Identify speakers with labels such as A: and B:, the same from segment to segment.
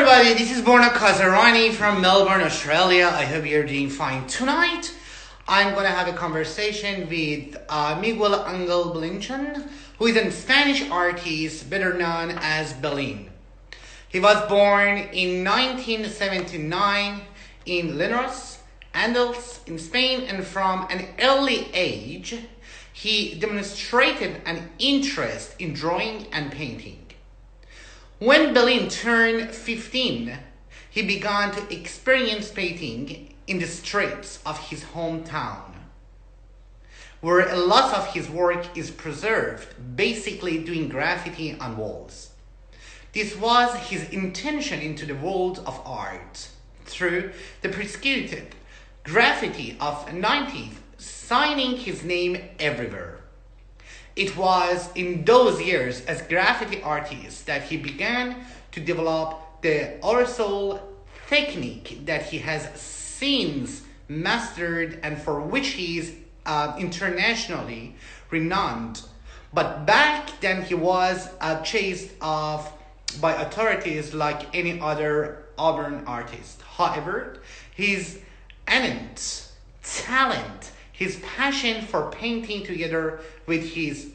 A: everybody, this is Borna Kazerani from Melbourne, Australia. I hope you're doing fine. Tonight, I'm going to have a conversation with Miguel Ángel Belinchón, who is a Spanish artist better known as Belin. He was born in 1979 in Linares, Andes, in Spain, and from an early age, he demonstrated an interest in drawing and painting. When Belin turned 15, he began to experience painting in the streets of his hometown, where a lot of his work is preserved, basically doing graffiti on walls. This was his intention into the world of art, through the persecuted graffiti of the 90s, signing his name everywhere. It was in those years as graffiti artist that he began to develop the aerosol technique that he has since mastered and for which he is internationally renowned. But back then he was chased off by authorities like any other urban artist. However, his innate talent, his passion for painting together with his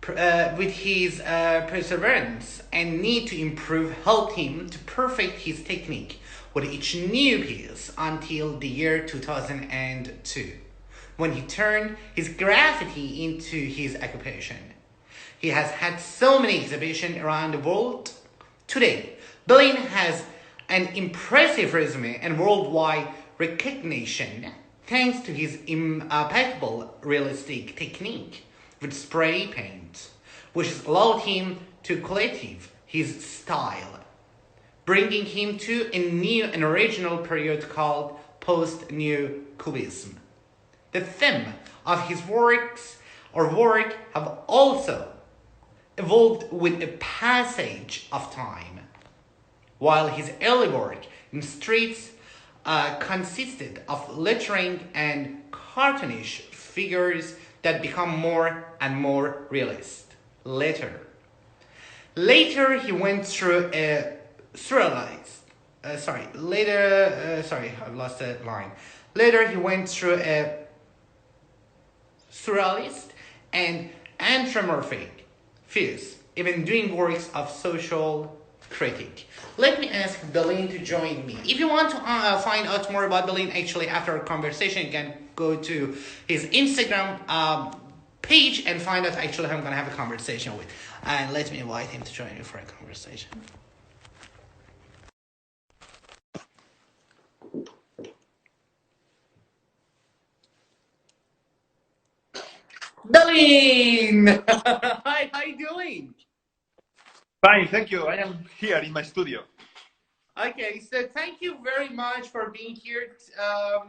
A: perseverance and need to improve helped him to perfect his technique with each new piece until the year 2002, when he turned his graffiti into his occupation. He has had so many exhibitions around the world. Today, Belin has an impressive resume and worldwide recognition thanks to his impeccable realistic technique with spray paint, which has allowed him to cultivate his style, bringing him to a new and original period called Postneocubism. The theme of his work have also evolved with the passage of time, while his early work in streets consisted of lettering and cartoonish figures that become more and more realist. Later he went through a surrealist. I've lost the line. Later he went through a surrealist and anthropomorphic phase, even doing works of social critique. Let me ask Belin to join me. If you want to find out more about Belin, actually after our conversation, you can go to his Instagram page and find out actually who I'm going to have a conversation with. And let me invite him to join me for a conversation. Belin! Hi, how you doing?
B: Fine, thank you. I am here in my studio.
A: Okay, so thank you very much for being here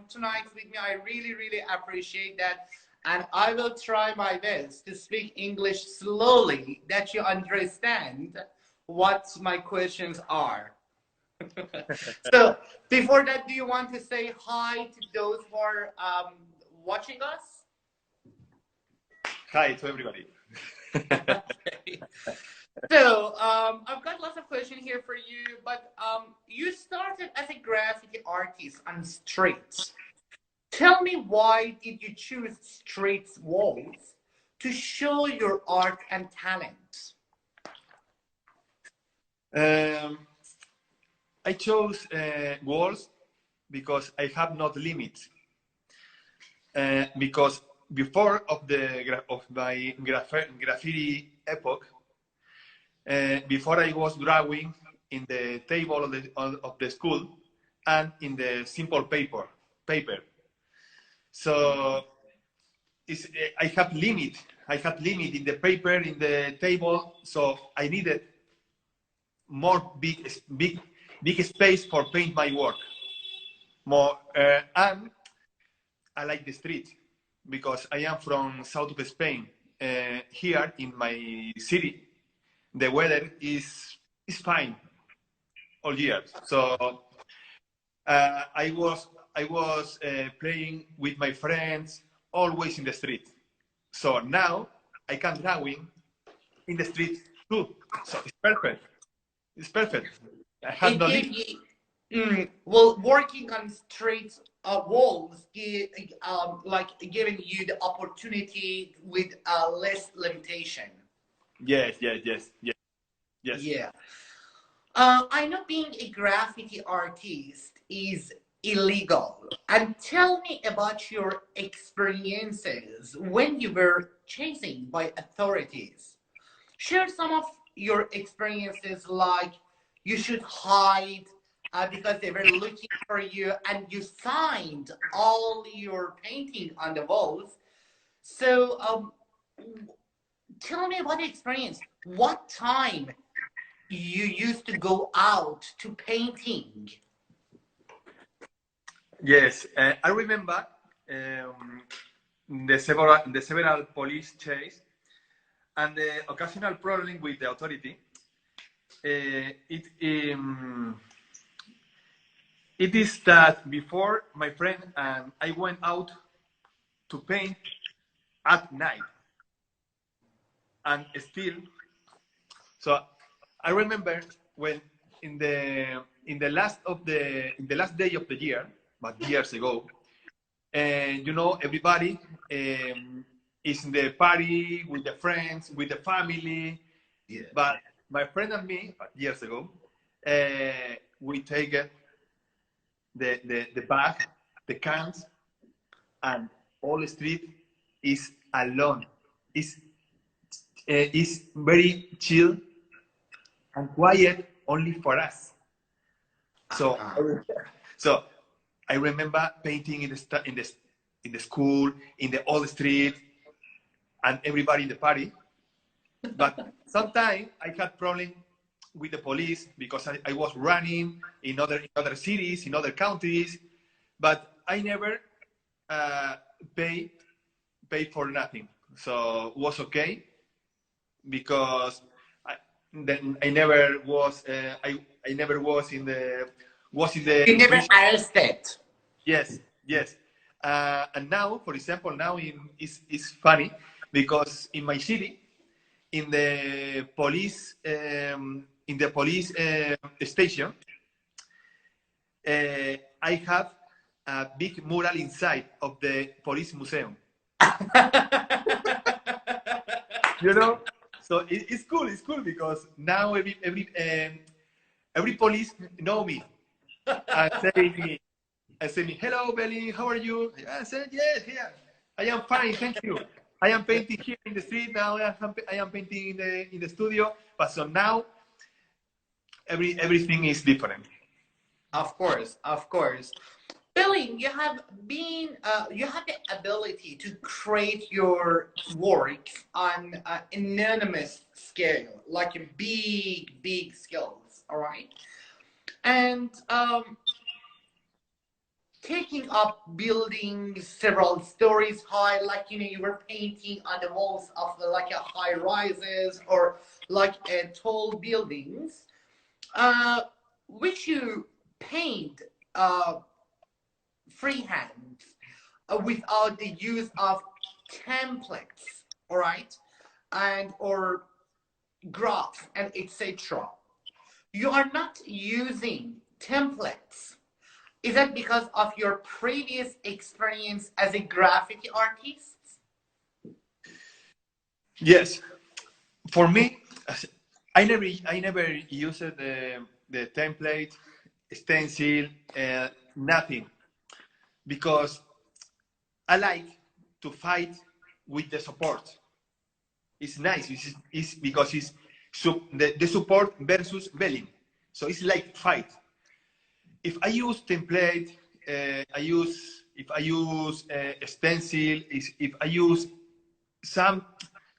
A: tonight with me. I really, really appreciate that. And I will try my best to speak English slowly that you understand what my questions are. So before that, do you want to say hi to those who are watching us?
B: Hi to everybody.
A: Okay. So, I've got lots of questions here for you, but you started as a graffiti artist on streets. Tell me, why did you choose streets walls to show your art and talent?
B: I chose walls because I have not limits. Because before of my graffiti epoch, before I was drawing in the table of the school and in the simple paper. So I have limit in the paper, in the table. So I needed more big space for paint my work. More and I like the street because I am from south of Spain. Here in my city, the weather is fine all year. So I was playing with my friends always in the street. So now I can drawing in the street too. So it's perfect. It's perfect. I had
A: It
B: no
A: gave
B: limit.
A: you, well, working on street walls, like giving you the opportunity with less limitation.
B: Yes, yes, yes, yes, yes.
A: Yeah. I know being a graffiti artist is illegal. And tell me about your experiences when you were chasing by authorities. Share some of your experiences, like you should hide because they were looking for you and you signed all your painting on the walls. So tell me about the experience. What time you used to go out to painting?
B: Yes, I remember the several police chase and the occasional problem with the authority. It is that before my friend and I went out to paint at night, and still, so I remember when in the last day of the year, but years ago, and everybody is in the party with the friends, with the family.
A: Yeah.
B: But my friend and me, years ago, we take the bag, the cans, and all the street is alone. Is very chill and quiet only for us. So, so I remember painting in the school, in the old street, and everybody in the party. But sometimes I had problem with the police because I was running in other cities, in other countries, but I never uh, pay pay for nothing. So it was okay because then I never was I never was in the
A: You never
B: prison.
A: arrested.
B: Yes, yes. And now, for example, now it's funny because in my city, in the police station, I have a big mural inside of the police museum. You know, so it's cool. It's cool because now every police know me and say me, hello, Belin, how are you? I said, yes, here. I am fine, thank you. I am painting here in the street now. I am painting in the studio. But so now everything is different.
A: Of course, of course. Billy, you have the ability to create your work on an anonymous scale, like a big, big skills, all right? And taking up buildings several stories high, like you were painting on the walls of like a high rises or like a tall buildings, uh, which you paint freehand without the use of templates, all right, and or graphs and etc. You are not using templates. Is that because of your previous experience as a graffiti artist?
B: Yes, for me, I never used the template, stencil, nothing, because I like to fight with the support. It's nice. It's because it's the support versus Belin. So it's like fight. If I use template, if I use stencil, if I use some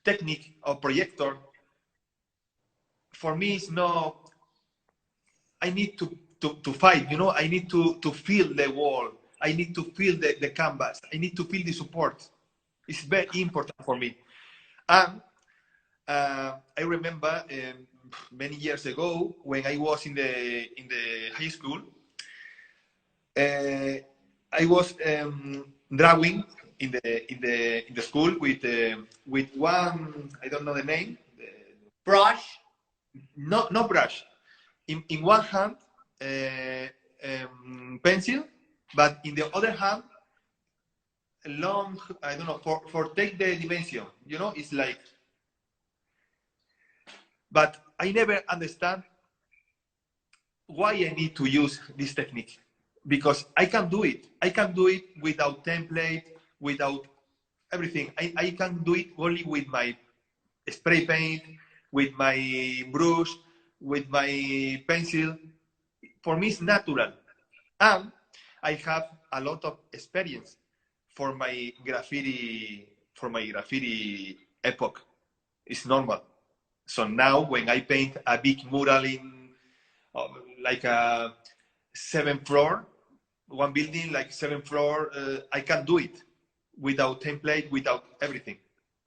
B: technique or projector, for me it's no. I need to fight. I need to feel the wall. I need to feel the canvas. I need to feel the support. It's very important for me. And I remember many years ago when I was in the high school, I was drawing in the school with one, I don't know the name.
A: Brush?
B: No brush. in one hand, pencil, but in the other hand, long, I don't know, for take the dimension, you know, it's like, but I never understand why I need to use this technique, because I can do it. I can do it without template, without everything. I can do it only with my spray paint, with my brush, with my pencil. For me, it's natural. And I have a lot of experience for my graffiti epoch. It's normal. So now when I paint a big mural in like a 7th floor, one building like 7th floor, I can do it without template, without everything.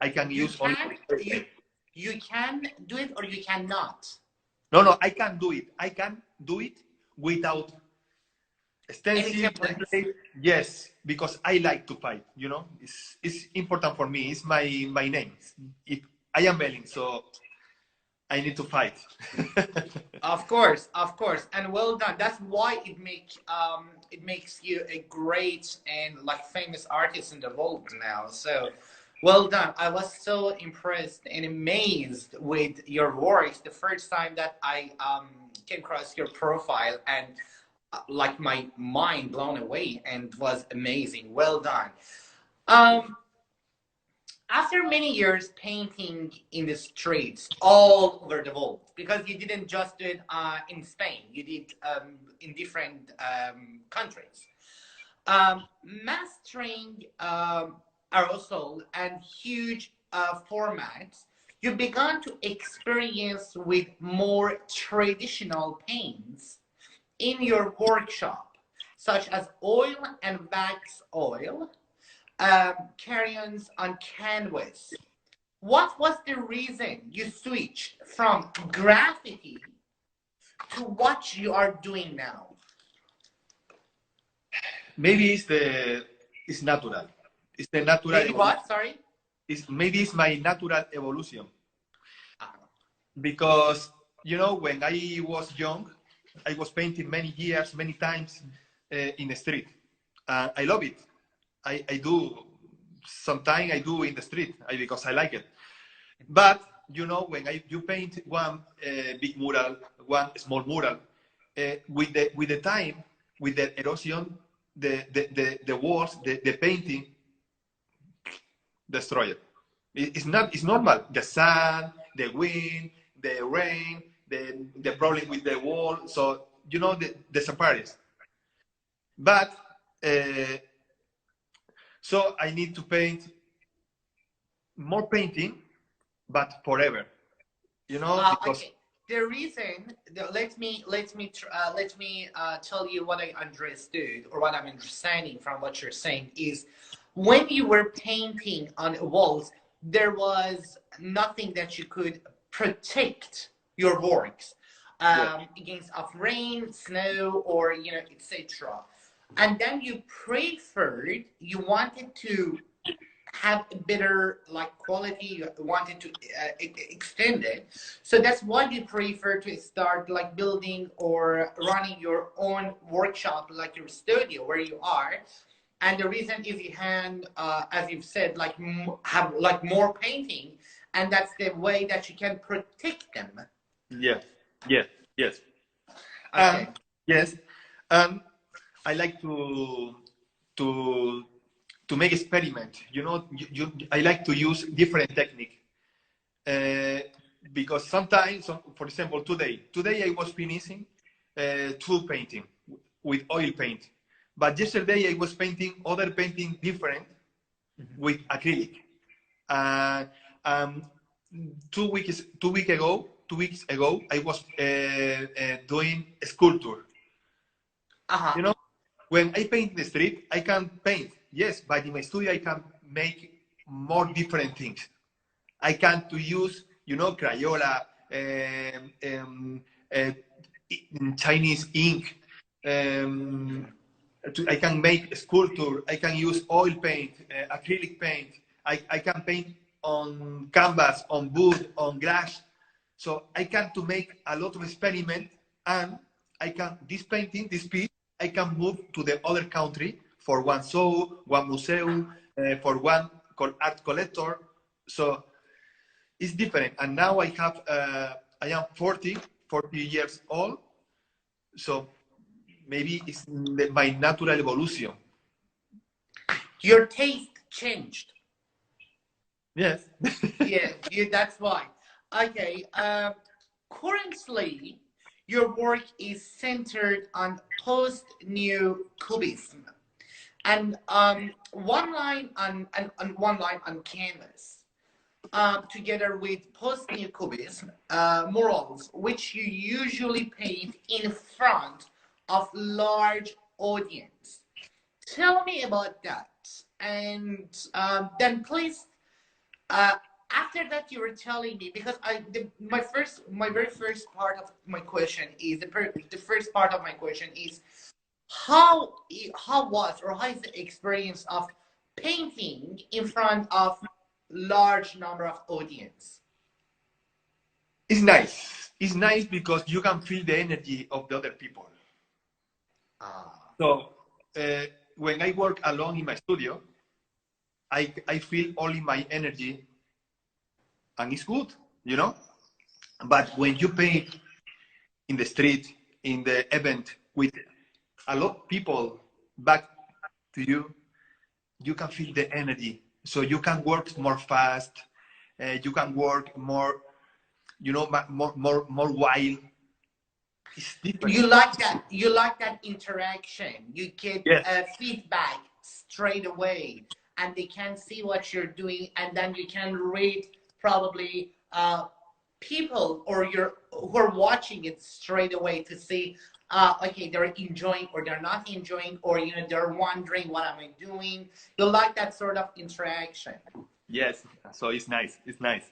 B: I can
A: You
B: use only.
A: you can do it or you cannot.
B: No, I can do it. I can do it without
A: Any
B: stencil
A: templates.
B: template. Yes, because I like to fight. You know, it's important for me. It's my name. I am Belin, so I need to fight.
A: Of course, and well done. That's why it makes you a great and like famous artist in the world now. So, well done. I was so impressed and amazed with your works the first time that I came across your profile, and like my mind blown away and was amazing. Well done. Um, After many years painting in the streets all over the world, because you didn't just do it in Spain, you did in different countries. Mastering aerosol and huge formats, you began to experience with more traditional paints in your workshop, such as oil and wax oil, carry-ons on canvas. What was the reason you switched from graffiti to what you are doing now?
B: Maybe it's natural. It's the natural
A: Maybe
B: evolution.
A: what? Sorry?
B: Maybe it's my natural evolution.
A: Ah,
B: Because, you know, when I was young, I was painting many years, many times in the street. I love it. I do, sometimes I do in the street because I like it. But, you know, when you paint one big mural, one small mural, with the time, with the erosion, the walls, the painting, destroy it. It's normal. The sun, the wind, the rain, the problem with the wall. So, you know, the disappears. But, so I need to paint more painting, but forever. You know, because
A: okay. The reason, let me tell you what I understood or what I'm understanding from what you're saying is, when you were painting on walls, there was nothing that you could protect your works against of rain, snow, or etc. And then you wanted to have a better like quality, you wanted to extend it, so that's why you prefer to start like building or running your own workshop, like your studio where you are. And the reason is you can as you've said, like have like more painting, and that's the way that you can protect them.
B: yes, yes, yes.
A: Okay.
B: Yes, and I like to to make experiment. You know, I like to use different technique because sometimes, so for example, today I was finishing tool painting with oil paint, but yesterday I was painting other painting different with acrylic. Uh, um, 2 weeks ago, I was doing sculpture. You know, when I paint the street, I can paint, yes, but in my studio, I can make more different things. I can to use, you know, Crayola, uh, Chinese ink. I can make sculpture. I can use oil paint, acrylic paint. I can paint on canvas, on wood, on glass. So I can to make a lot of experiment, and I can, this painting, this piece, I can move to the other country for one show, one museum, for one art collector. So it's different. And now I have, I am 40 years old. So maybe it's my natural evolution.
A: Your taste changed.
B: Yes.
A: Yeah, that's why. Okay. Currently, your work is centered on Postneocubism, and one line on one line on canvas, together with Postneocubism murals, which you usually paint in front of large audience. Tell me about that, and then please. Uh, After that, you were telling me, because my very first part of my question is the first part of my question is how was or how is the experience of painting in front of large number of audience?
B: It's nice. It's nice because you can feel the energy of the other people. So when I work alone in my studio, I feel only my energy, and it's good, you know. But when you paint in the street, in the event, with a lot of people back to you, you can feel the energy. So you can work more fast. You can work more, you know, more wild. It's different.
A: You like that. You like that interaction. You get
B: Yes.
A: feedback straight away, and they can see what you're doing, and then you can read probably people or your who are watching it straight away to see okay, they're enjoying or they're not enjoying, or you know, they're wondering what am I doing. You like that sort of interaction.
B: Yes. So it's nice. It's nice.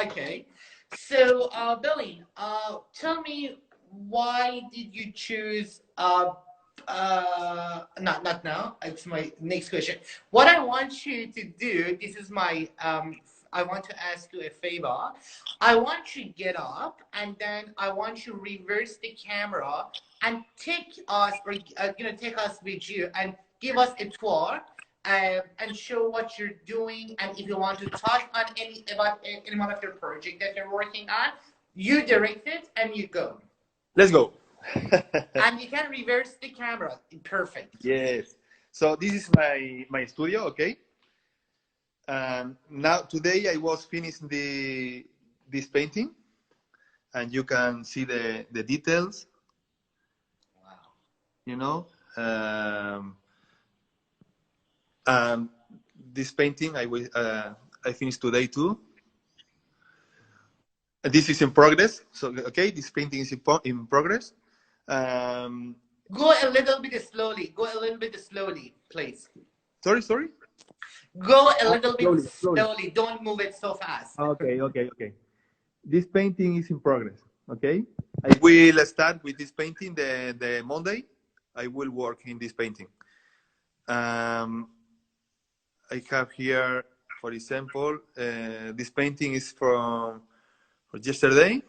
A: Okay, so Billy, tell me, why did you choose not now, it's my next question. What I want you to do, this is my I want to ask you a favor. I want you to get up, and then I want you to reverse the camera and take us, or you know, take us with you and give us a tour, and show what you're doing. And if you want to talk on any one of your project that you're working on, you direct it and you go.
B: Let's go.
A: And you can reverse the camera. Perfect.
B: Yes. So this is my studio, okay? And now today I was finishing this painting, and you can see the details.
A: Wow.
B: You know, and this painting I finished today too. This is in progress. So okay, this painting is in progress.
A: Go a little bit slowly. Go a little bit slowly, please.
B: Sorry.
A: Go a little bit
B: Slowly.
A: slowly. Don't move it so fast.
B: Okay. This painting is in progress. Okay, I will start with this painting the Monday. I will work in this painting. I have here, for example, this painting is from yesterday.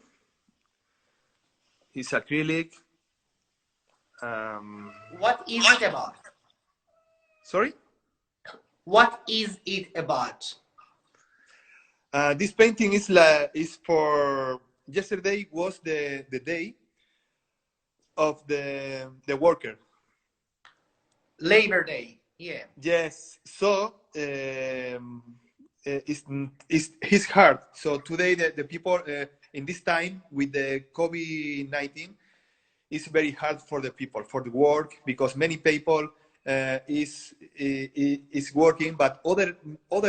B: It's acrylic.
A: What is it about?
B: Sorry?
A: What is it about?
B: This painting is for yesterday was the day of the worker.
A: Labor Day. Yeah.
B: Yes. So it's hard. So today the people in this time with the COVID-19, it's very hard for the people for the work, because many people is working, but other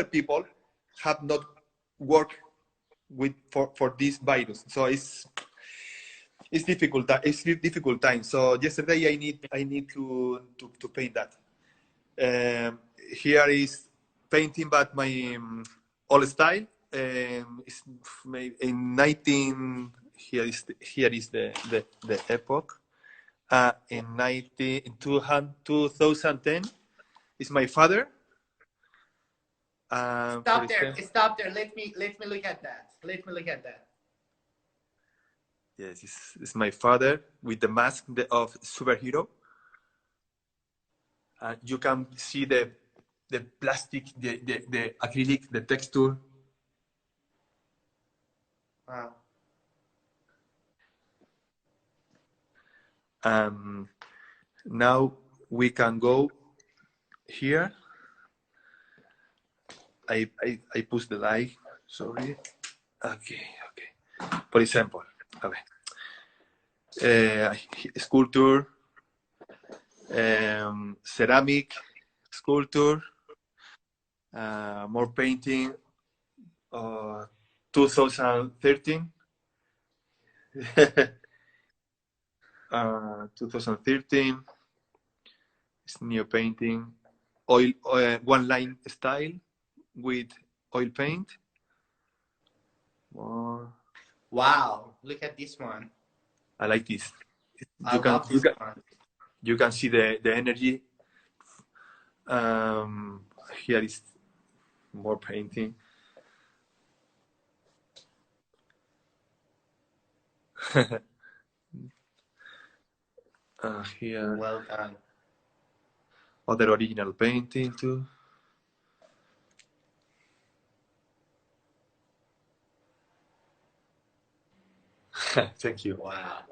B: people have not worked for this virus. So it's difficult. It's a difficult time. So yesterday I need to paint that. Here is painting, but my old style. It's in 19. Here is the epoch. In 2010 is my father.
A: Stop there. Stop there. Let me look at that. Let me look at that.
B: Yes, it's my father with the mask of superhero. You can see the plastic, the acrylic, the texture.
A: Wow.
B: Now we can go here. I push the light. Sorry. Okay. For example, sculpture, ceramic, sculpture, more painting. 2013. 2013. It's new painting. Oil, one line style with oil paint. More.
A: Wow, look at this one.
B: I like this.
A: I love this one.
B: You can see the energy. Here is more painting. Here.
A: Well done.
B: Other original painting too. Thank you.
A: Wow.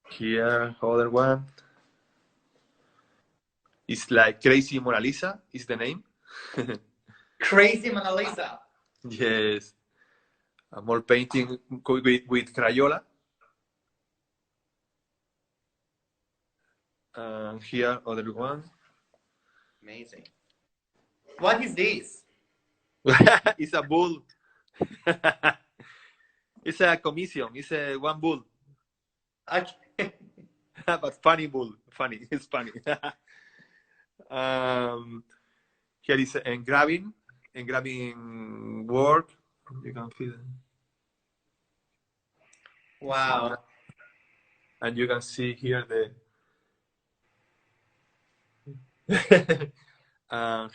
B: Here, other one. It's like Crazy Mona Lisa is the name.
A: Crazy Mona Lisa.
B: Yes. More painting with Crayola. And here, other one.
A: Amazing. What is this?
B: It's a bull. It's a commission. It's a one bull.
A: Okay.
B: But funny bull. Funny. It's funny. Here is engraving work. You can feel it.
A: Wow.
B: And you can see here the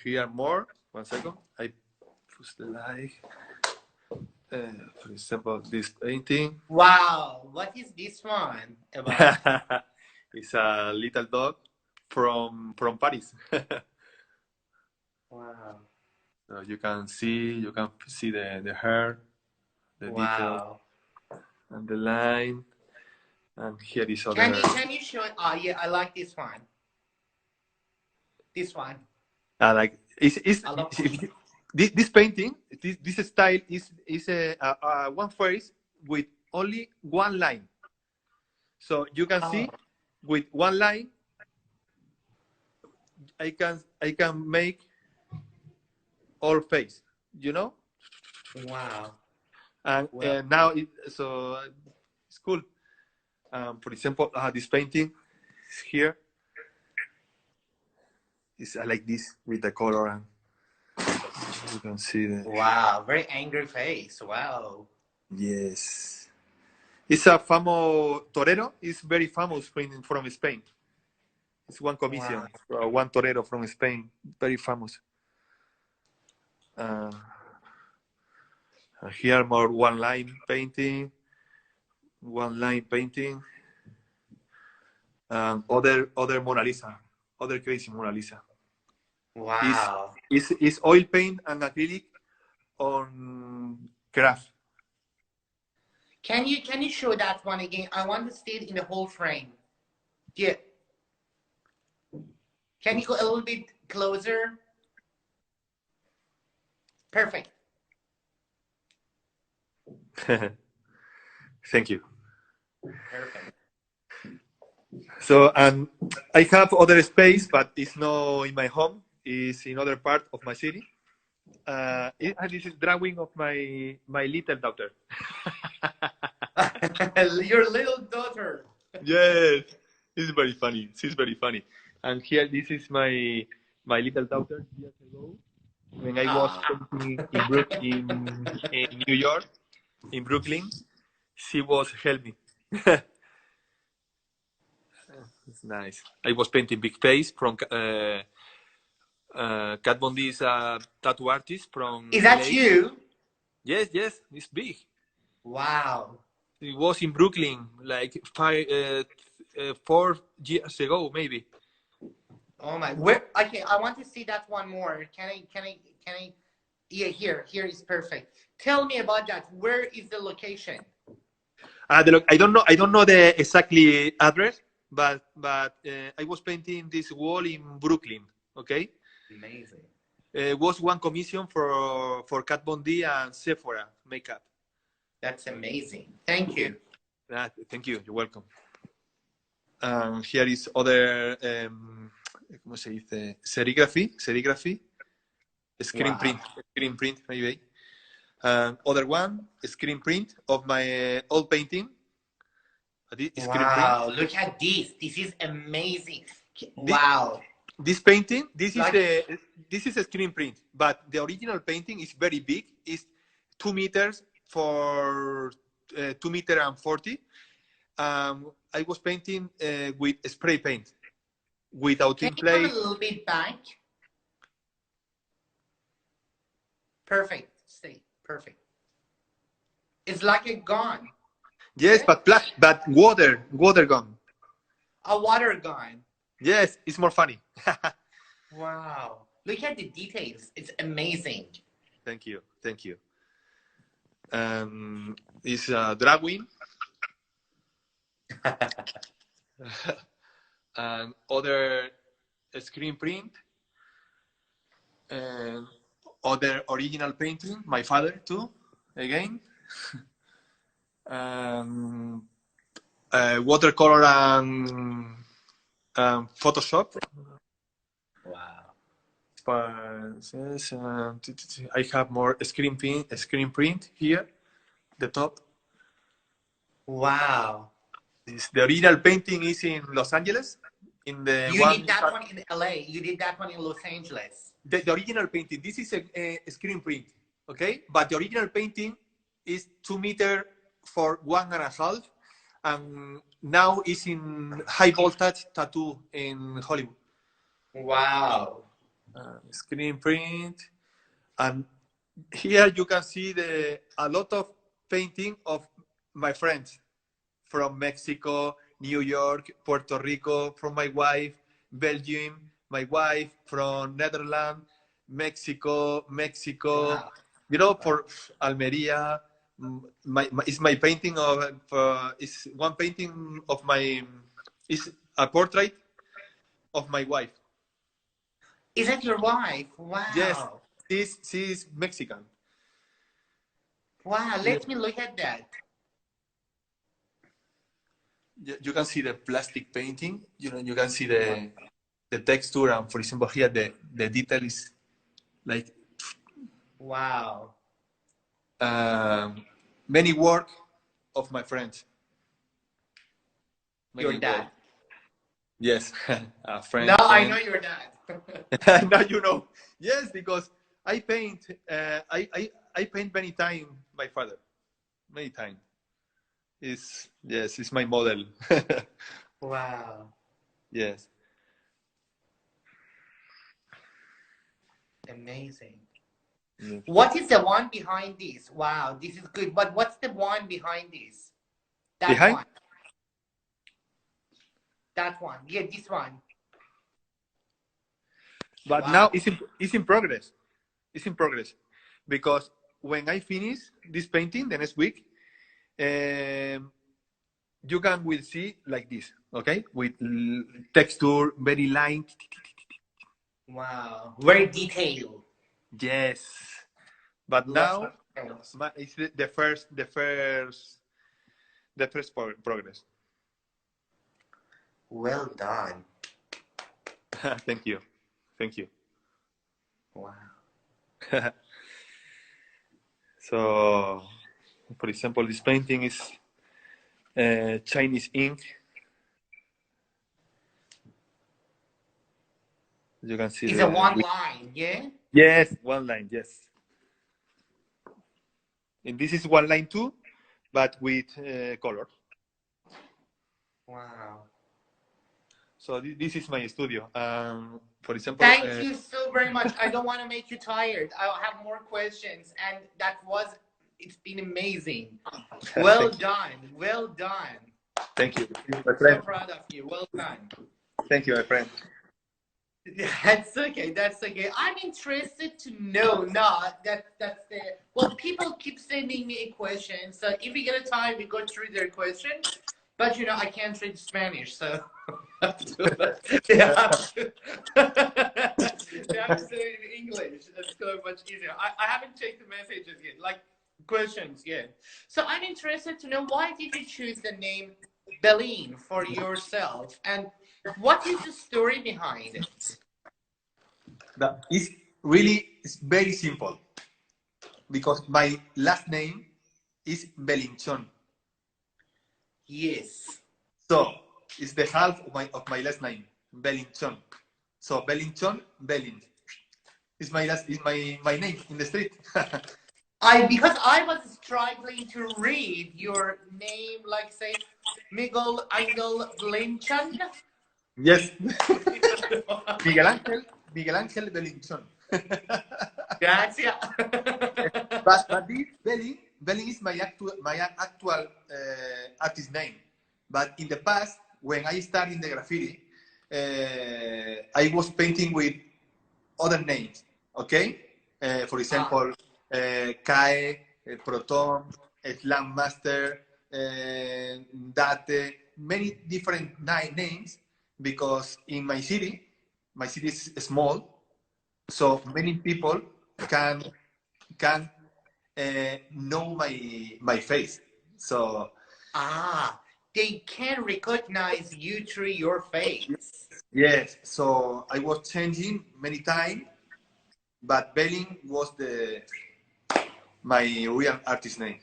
B: here more. 1 second. I push the light. For example, this painting.
A: Wow. What is this one about?
B: It's a little dog from Paris.
A: Wow.
B: So you can see the hair, the detail, and the line. And here is other.
A: Can you show it? Oh yeah, I like this one. This one.
B: Like this painting, this style is a one face with only one line. So you can see with one line, I can make all face. You know.
A: Wow.
B: And now it's cool. For example, this painting here is like this with the color, and you can see the.
A: Wow, very angry face. Wow.
B: Yes, it's a famous torero. It's very famous from Spain. It's one commission, one torero from Spain, very famous. Here more one line painting. Other Mona Lisa, other crazy Mona Lisa.
A: Wow.
B: Is oil paint and acrylic on craft.
A: Can you show that one again? I want to see it in the whole frame. Yeah. Can you go a little bit closer? Perfect.
B: Thank you.
A: Perfect.
B: So, and I have other space, but it's not in my home. It's in other part of my city. This is drawing of my little daughter.
A: Your little daughter.
B: Yes, it's very funny. She's very funny. And here, this is my little daughter years ago when I was painting in New York, in Brooklyn. She was helping me. It's nice. I was painting big face from Kat Von D is a tattoo artist from
A: Is that
B: LA.
A: you?
B: Yes, it's big.
A: Wow.
B: It was in Brooklyn, like 4 years ago, maybe.
A: Oh my! Where? Okay, I want to see that one more. Can I? Yeah, here is perfect. Tell me about that. Where is the location?
B: I don't know the exactly address, but I was painting this wall in Brooklyn. Okay.
A: Amazing.
B: It was one commission for Kat Von D and Sephora makeup.
A: That's amazing. Thank you.
B: Thank you. You're welcome. Here is other, ¿cómo se dice? Serigraphy. Screen print, maybe. Other one, screen print of my old painting.
A: Wow, look at this. This is amazing. Wow.
B: This painting, this is a screen print, but the original painting is very big. It's 2 meters for 2 meters and 40. I was painting with spray paint, without
A: Can
B: template.
A: you come a little bit back? Perfect. Stay. Perfect. It's like a gun.
B: Yes, but water gun.
A: A water gun.
B: Yes, it's more funny.
A: Wow. Look at the details. It's amazing.
B: Thank you. It's a drawing. And other screen print. And other original painting. My father too, again. Watercolor and Photoshop.
A: Wow.
B: I have more screen print here, the top.
A: Wow.
B: The original painting is in Los Angeles. You
A: did that one in LA. You did that one in Los Angeles.
B: The original painting. This is a screen print, okay? But the original painting is 2 meters for 1.5, and now it's in high voltage tattoo in Hollywood.
A: Wow.
B: Screen print, and here you can see a lot of painting of my friends from Mexico, New York, Puerto Rico, from my wife, Belgium, my wife from Netherlands, Mexico. Wow. You know, for Almeria. It's my painting of. It's one painting of my. It's a portrait of my wife.
A: Is that your wife? Wow.
B: Yes, she's Mexican.
A: Wow, let me look at that.
B: You can see the plastic painting. You know, you can see the texture, and for example, here the detail is like.
A: Wow.
B: Many work of my friends.
A: Your dad.
B: Yes, a friend.
A: No, I know your dad.
B: Now you know. Yes, because I paint. I paint many times. My father, many times. It's my model.
A: Wow.
B: Yes.
A: Amazing.
B: Yes.
A: What is the one behind this? Wow, this is good. But what's the one behind this? That one. That one. Yeah, this one.
B: But wow. Now it's in progress. It's in progress. Because when I finish this painting the next week, you will see like this, okay? With texture, very line.
A: Wow. Very detailed.
B: Yes. But now it's the first progress.
A: Well done.
B: Thank you.
A: Wow.
B: So, for example, this painting is Chinese ink. You can see
A: it's a one line, yeah?
B: Yes, one line, yes. And this is one line too, but with color.
A: Wow.
B: So this is my studio. For example,
A: thank you so very much. I don't want to make you tired. I'll have more questions, and that was It's been amazing. Well done. Well done.
B: Thank you, my
A: So
B: friend.
A: proud of you. Well done.
B: Thank you, my friend.
A: That's okay. That's okay. I'm interested to know. Not that's the well. People keep sending me a question, so if we get a time, we go through their question. But you know, I can't read Spanish, so they have to, they have to say it in English. It's so much easier. I haven't checked the messages yet, like questions yet. So I'm interested to know why did you choose the name Belin for yourself, and what is the story behind it?
B: That is really, it's very simple because my last name is Belinchón.
A: Yes.
B: So it's the half of my last name, Belinchón. So Belinchón, Belin. Is my name in the street.
A: Because I was struggling to read your name, like say Miguel Ángel Belinchón.
B: Yes. Miguel Ángel Belinchón.
A: Gracias.
B: But this Belin is my actual artist name. But in the past, when I started the graffiti, I was painting with other names. Okay, for example, Kae, Proton, Slam Master, Date, many different names, because in my city is small, so many people can know my face. So
A: they can recognize you through your face.
B: yes, so I was changing many times, but Belin was my real artist name.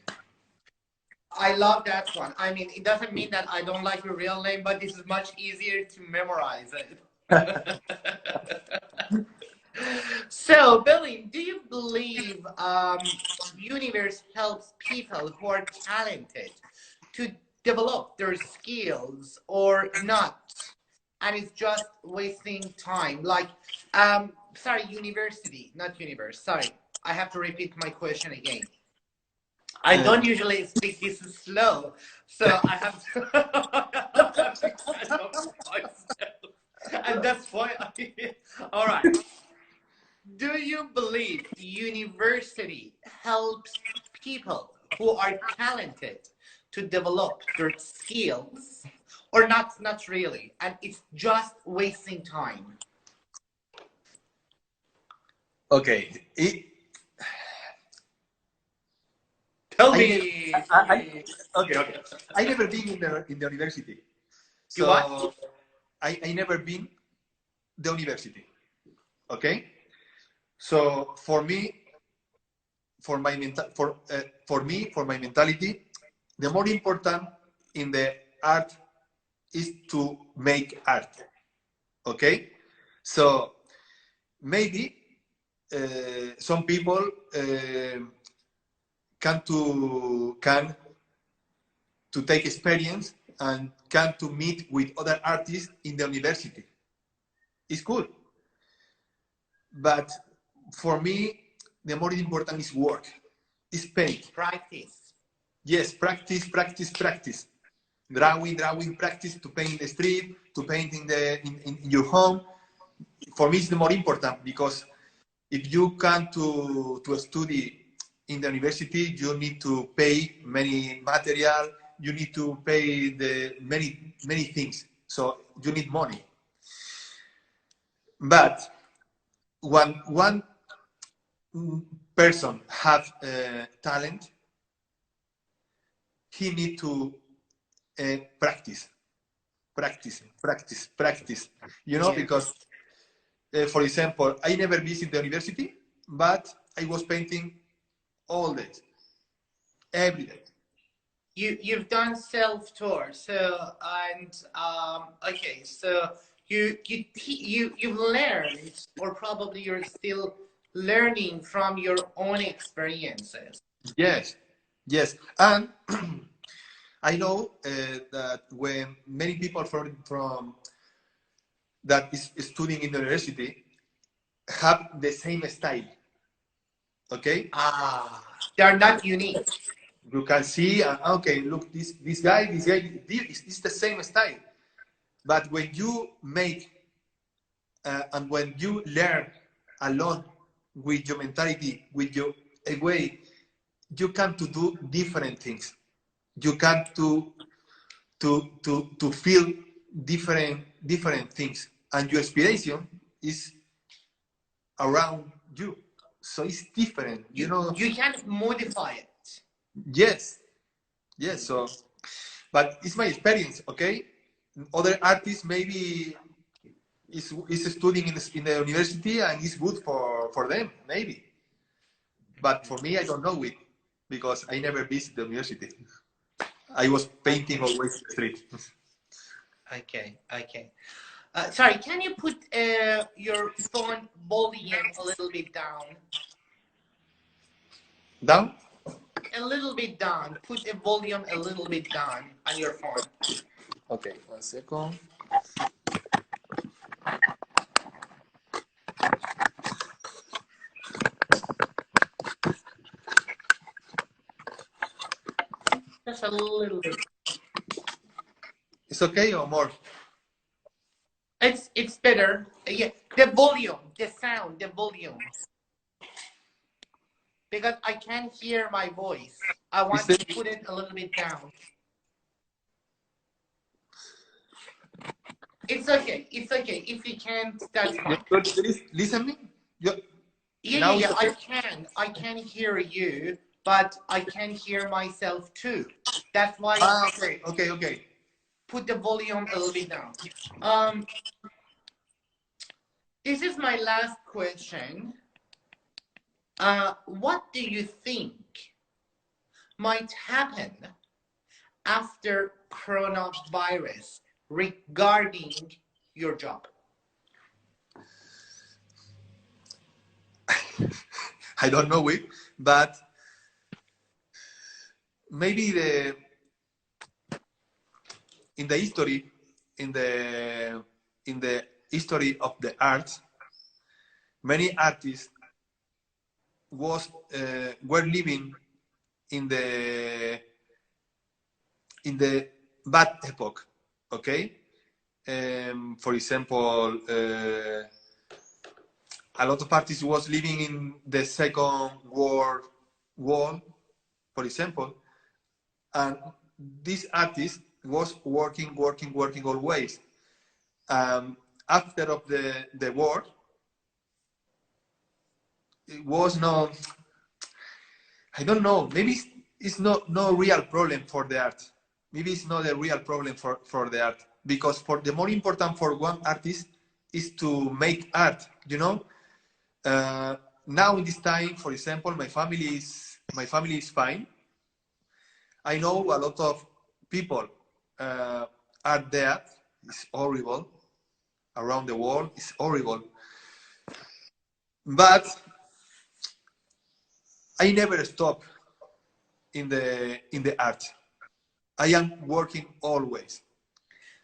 A: I love that one. I mean, it doesn't mean that I don't like your real name, but this is much easier to memorize it. So, Billy, do you believe universe helps people who are talented to develop their skills or not? And it's just wasting time. Like, sorry, university, not universe. Sorry, I have to repeat my question again. I don't usually speak this slow, so I have to and that's why all right. Do you believe university helps people who are talented to develop their skills, or not? Not really, and it's just wasting time.
B: Okay.
A: Tell me.
B: Okay. I never been in the university.
A: You
B: So
A: what?
B: I never been the university. Okay. So for me, for my mentality, the more important in the art is to make art. Okay. So maybe some people can to take experience and can to meet with other artists in the university. It's good, but for me, the more important is work, is paint.
A: Practice.
B: Yes, practice. Drawing, practice to paint in the street, to paint in your home. For me, it's the more important, because if you come to study in the university, you need to pay many material, you need to pay the many things. So you need money. But one person have talent, he need to practice. You know, yes. Because, for example, I never visit the university, but I was painting all day, every day.
A: You've done self-tour, so okay, so you've learned, or probably you're still learning from your own experiences.
B: Yes, and I know that when many people from that is studying in the university have the same style. Okay.
A: They are not unique.
B: You can see, okay, look, this guy, this is the same style. But when you make and when you learn alone with your mentality, with your way, you can to do different things. You can to feel different things, and your inspiration is around you. So it's different, you know.
A: You can modify it.
B: Yes, yes. So, but it's my experience. Okay, other artists maybe is studying in the university and it's good for them maybe. But for me, I don't know it because I never visit the university. I was painting always in the street.
A: Okay, okay. Sorry, can you put your phone volume a little bit down?
B: Down?
A: A little bit down. Put the volume a little bit down on your phone.
B: Okay, 1 second.
A: Just a little bit.
B: It's okay or more?
A: It's better. Yeah, the volume, the sound, the volume. Because I can't hear my voice. I want to put it a little bit down. It's okay. It's okay. If you can't, that's fine.
B: Listen me?
A: Yeah. I can hear you, but I can hear myself too. That's why.
B: Okay.
A: Put the volume a little bit down. This is my last question. What do you think might happen after coronavirus regarding your job?
B: I don't know it, but maybe in the history of the arts, many artists were living in the bad epoch. Okay, for example, a lot of artists was living in the Second World War, for example, and this artist was working always. After of the war, it was no, I don't know, maybe it's not no real problem for the art. Maybe it's not a real problem for the art, because for the more important for one artist is to make art, you know. Now in this time, for example, my family is fine. I know a lot of people are there. It's horrible around the world. It's horrible, but I never stop in the art. I am working always.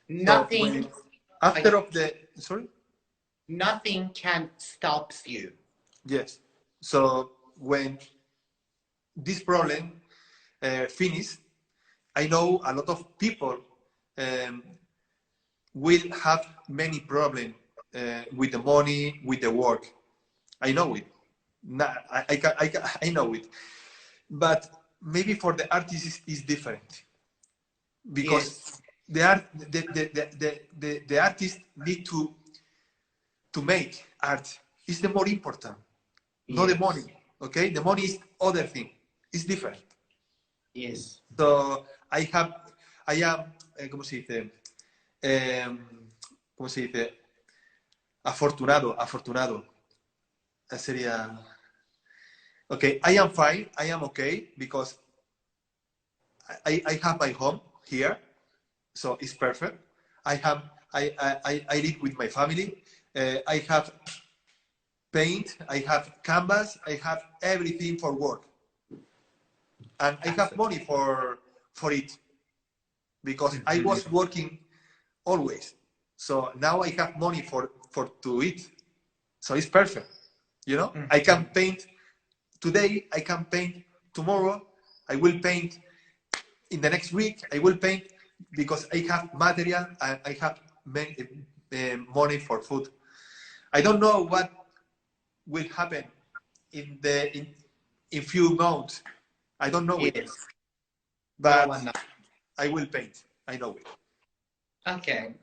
A: Nothing.
B: So after of the sorry.
A: Nothing can stop you.
B: Yes. So when this problem finishes, I know a lot of people will have many problems with the money, with the work. I know it. I know it. But maybe for the artist is different, because yes, the artist need to make art. Is the more important, yes, not the money. Okay, the money is other thing. It's different.
A: Yes.
B: So I am, ¿cómo se dice? ¿Cómo se dice? Afortunado. Sería. Okay, I am fine. I am okay because I have my home here, so it's perfect. I live with my family. I have paint. I have canvas. I have everything for work, and I have money for it because I was working always. So now I have money for to eat. So it's perfect. You know, I can paint today. I can paint tomorrow, I will paint. In the next week, I will paint because I have material and I have money for food. I don't know what will happen in few months. I don't know it, but I will paint. I know it.
A: Okay,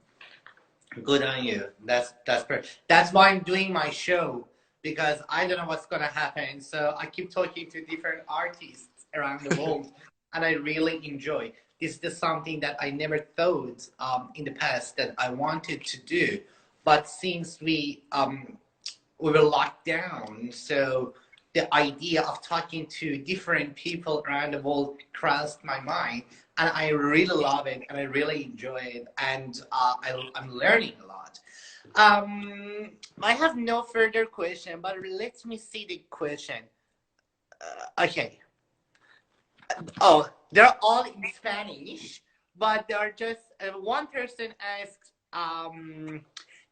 A: good on you. That's perfect. That's why I'm doing my show, because I don't know what's gonna happen. So I keep talking to different artists around the world, and I really enjoy. This is something that I never thought in the past that I wanted to do, but since we were locked down, so the idea of talking to different people around the world crossed my mind, and I really love it, and I really enjoy it, and I'm learning a lot. I have no further question, but let me see the question. Okay. Oh, they're all in Spanish, but they're just one person asked,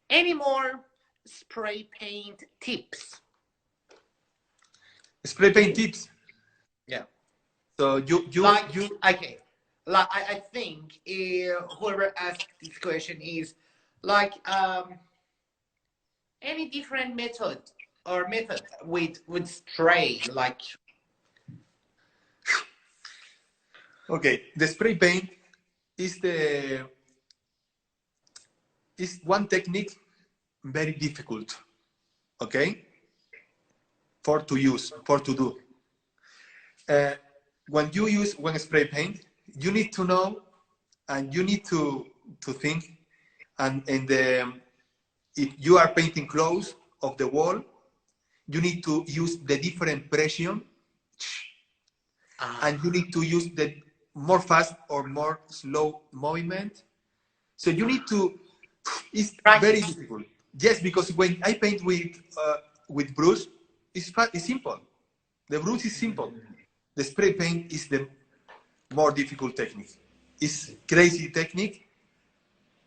A: any more spray paint tips?
B: Spray paint tips.
A: Yeah.
B: So you
A: okay. Like I think whoever asked this question is like any different method with spray, like.
B: Okay, the spray paint is one technique very difficult, okay, for to do. When you use spray paint, you need to know and you need to think, and if you are painting close of the wall, you need to use the different pressure, and you need to use the more fast or more slow movement. So you need to. It's very difficult. Yes, because when I paint with brush, it's simple. The brush is simple. The spray paint is the more difficult technique. It's crazy technique,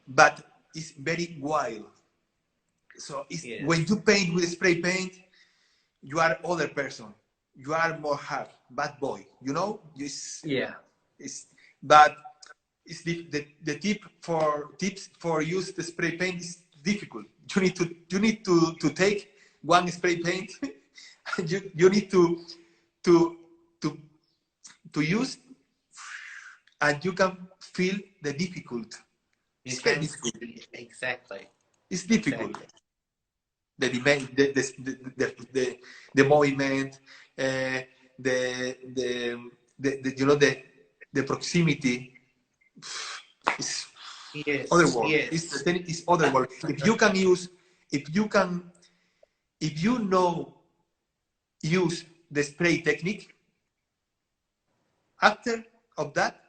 B: but it's very wild. So when you paint with spray paint, you are other person. You are more hard, bad boy. You know? But it's the tips for use the spray paint is difficult. You need to take one spray paint. you need to use, and you can feel the difficult. It's very difficult.
A: Exactly.
B: It's difficult. Exactly. The movement, the proximity. It's other world. It's other world. If you know use the spray technique, after of that,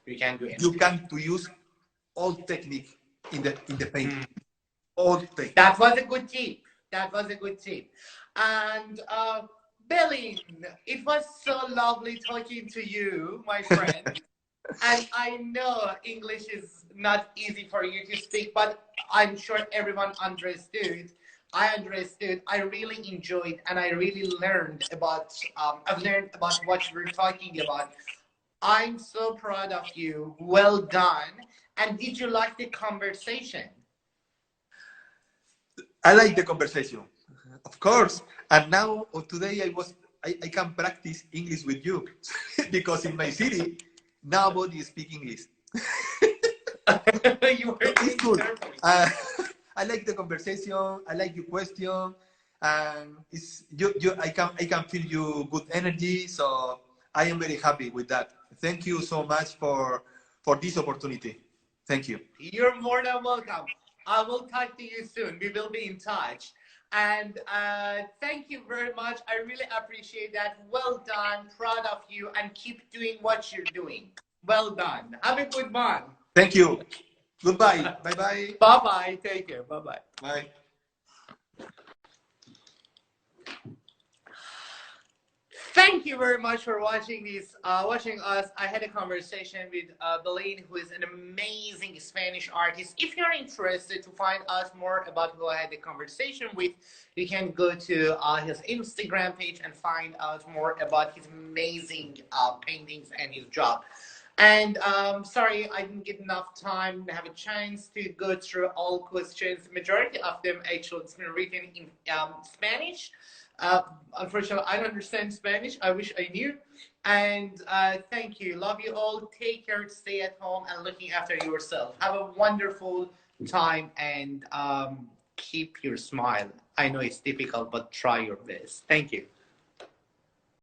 A: you can do it.
B: You can to use all technique in the painting. All technique.
A: That was a good tip. And Belin, it was so lovely talking to you, my friend. And I know English is not easy for you to speak, but I'm sure everyone understood. I understood. I really enjoyed, and I really learned about. I've learned about what we're talking about. I'm so proud of you. Well done. And did you like the conversation?
B: I like the conversation, of course. And now or today I can practice English with you because in my city nobody speaks English. It's good. I like the conversation. I like your question, and I can feel you good energy. So I am very happy with that. Thank you so much for this opportunity. Thank you.
A: You're more than welcome. I will talk to you soon. We will be in touch. And thank you very much. I really appreciate that. Well done. Proud of you. And keep doing what you're doing. Well done. Have a good one.
B: Thank you. Goodbye. Bye-bye.
A: Bye-bye. Take care. Bye-bye.
B: Bye.
A: Thank you very much for watching this, watching us. I had a conversation with Belin, who is an amazing Spanish artist. If you're interested to find out more about who I had the conversation with, you can go to his Instagram page and find out more about his amazing paintings and his job. And sorry, I didn't get enough time to have a chance to go through all questions. Majority of them actually it's been written in Spanish. Uh, Unfortunately, I don't understand Spanish. I wish I knew. And thank you. Love you all. Take care. Stay at home and looking after yourself. Have a wonderful time and keep your smile. I know it's difficult, but try your best. Thank you.